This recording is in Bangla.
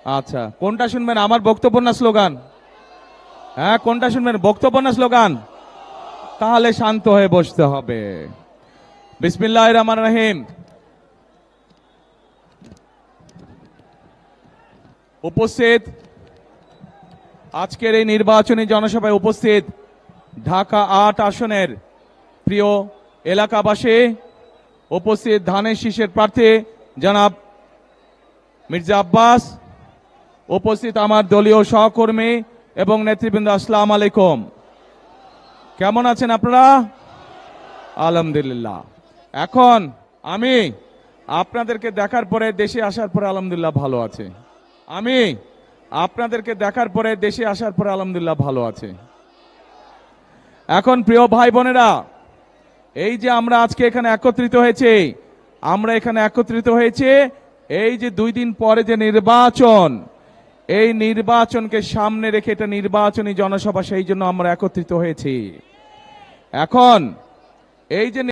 আচ্ছা, কোনটা শুনবেন, আমার বক্তব্য না স্লোগান? হ্যাঁ, কোনটা শুনবেন, বক্তব্য না স্লোগান? তাহলে শান্ত হয়ে বসতে হবে। বিসমিল্লাহির রহমানির রহিম। উপস্থিত আজকের এই নির্বাচনী জনসভায় উপস্থিত ঢাকা ৮ আসনের প্রিয় এলাকাবাসী, উপস্থিত ধানের শীষের প্রার্থী জনাব মির্জা আব্বাস, উপস্থিত আমার দলীয় সহকর্মী এবং নেতৃবৃন্দ, আসসালামু আলাইকুম। কেমন আছেন আপনারা? আলহামদুলিল্লাহ। এখন আমি আপনাদেরকে দেখার পরে দেশে আসার পরে আলহামদুলিল্লাহ ভালো আছে। আমি আপনাদেরকে দেখার পরে দেশে আসার পরে আলহামদুলিল্লাহ ভালো আছে। এখন প্রিয় ভাই বোনেরা, এই যে আমরা আজকে এখানে একত্রিত হয়েছে, আমরা এখানে একত্রিত হয়েছে এই যে 2 দিন পরে যে নির্বাচন, এই নির্বাচনকে সামনে রেখে এটা নির্বাচনী জনসভা, সেই জন্য আমরা একত্রিত হয়েছি। এখন এই যে